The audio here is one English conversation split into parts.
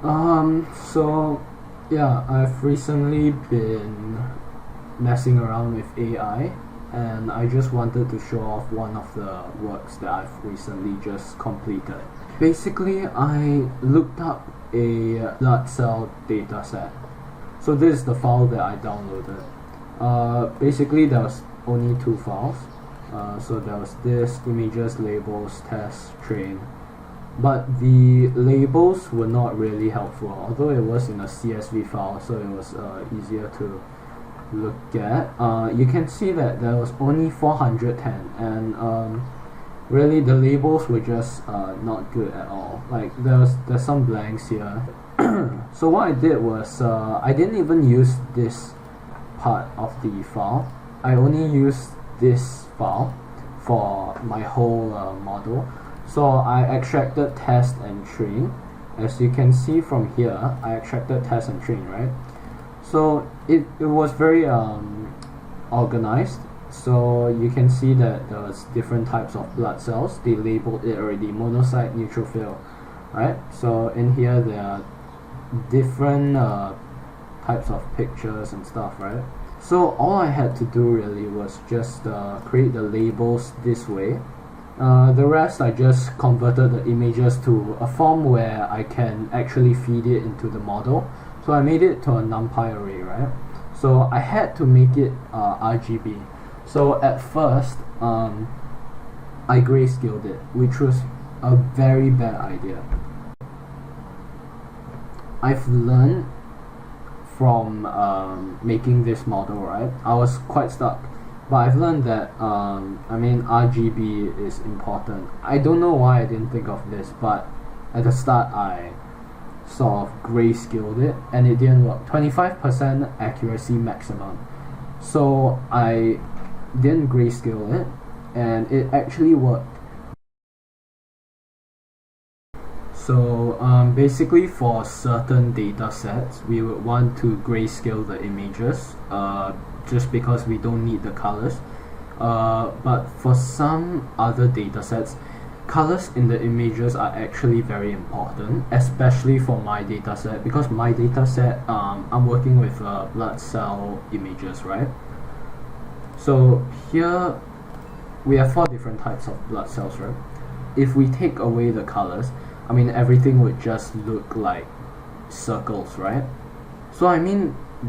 So yeah, I've recently been messing around with AI, and I just wanted to show off one of the works that I've recently just completed. Basically, I looked up a blood cell dataset. So this is the file that I downloaded. Basically, there was only two files. So there was this images, labels, test, train. But the labels were not really helpful, although it was in a CSV file, so it was easier to look at. You can see that there was only 410, and really the labels were just not good at all. Like there's some blanks here. So what I did was I didn't even use this part of the file. I only used this file for my whole model. So I extracted test and train. As you can see from here, I extracted test and train, right? So it was very organized. So you can see that there was different types of blood cells. They labeled it already: monocyte, neutrophil, right? So in here there are different types of pictures and stuff, right? So all I had to do really was just create the labels this way. The rest I just converted the images to a form where I can actually feed it into the model. So I made it to a NumPy array, right? So I had to make it RGB. So at first, I grayscaled it, which was a very bad idea. I've learned from making this model, right? I was quite stuck, but I've learned that RGB is important. I don't know why I didn't think of this, but at the start I sort of grayscaled it and it didn't work. 25% accuracy maximum. So I didn't grayscale it and it actually worked. So basically for certain data sets, we would want to grayscale the images just because we don't need the colors. But for some other data sets, colors in the images are actually very important, especially for my data set, because my data set, I'm working with blood cell images, right? So here we have 4 different types of blood cells, right? If we take away the colors, everything would just look like circles, right? So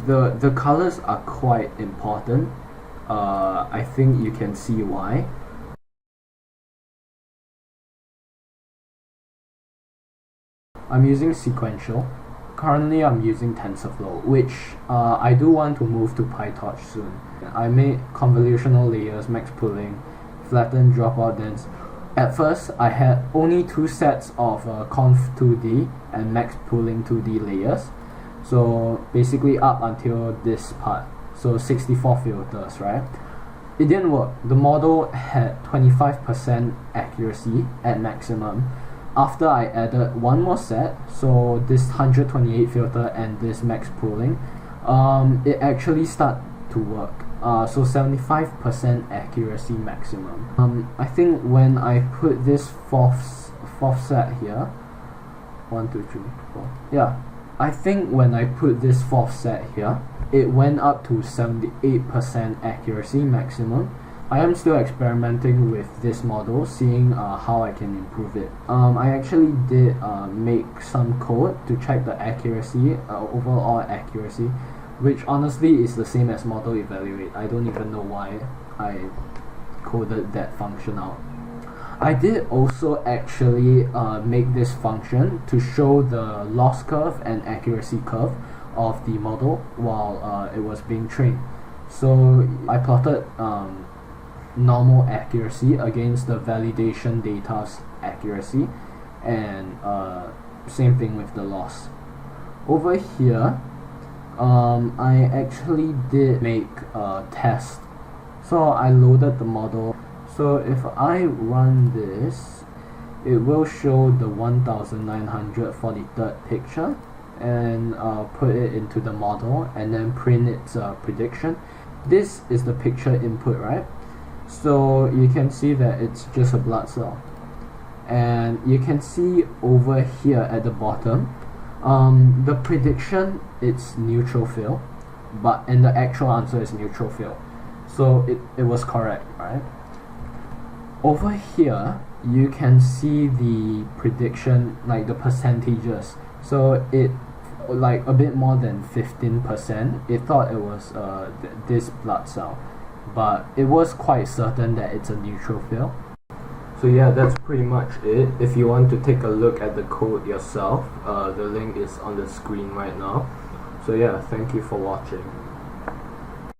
the colors are quite important. I think you can see why. I'm using sequential. Currently I'm using TensorFlow, which I do want to move to PyTorch soon. I made convolutional layers, max pooling, flatten, dropout dense. At first, I had only 2 sets of conv2D and max pooling 2D layers. So basically up until this part. So 64 filters, right? It didn't work. The model had 25% accuracy at maximum. After I added one more set, so this 128 filter and this max pooling, it actually started to work. So 75% accuracy maximum. I think when I put this fourth set here, 1, 2, 3, 4. Yeah, I think when I put this 4th set here, it went up to 78% accuracy maximum. I am still experimenting with this model, seeing how I can improve it. I actually did make some code to check the accuracy, overall accuracy, which honestly is the same as model evaluate. I don't even know why I coded that function out. I did also actually make this function to show the loss curve and accuracy curve of the model while it was being trained. So I plotted normal accuracy against the validation data's accuracy, and same thing with the loss. Over here, I actually did make a test. So I loaded the model. So if I run this, it will show the 1943rd picture and put it into the model and then print its prediction. This is the picture input, right? So you can see that it's just a blood cell. And you can see over here at the bottom, The prediction, it's neutrophil, and the actual answer is neutrophil. So it was correct, right? Over here, you can see the prediction, like the percentages. So it, like a bit more than 15%, it thought it was this blood cell, but it was quite certain that it's a neutrophil. So yeah, that's pretty much it. If you want to take a look at the code yourself, the link is on the screen right now. So yeah, thank you for watching.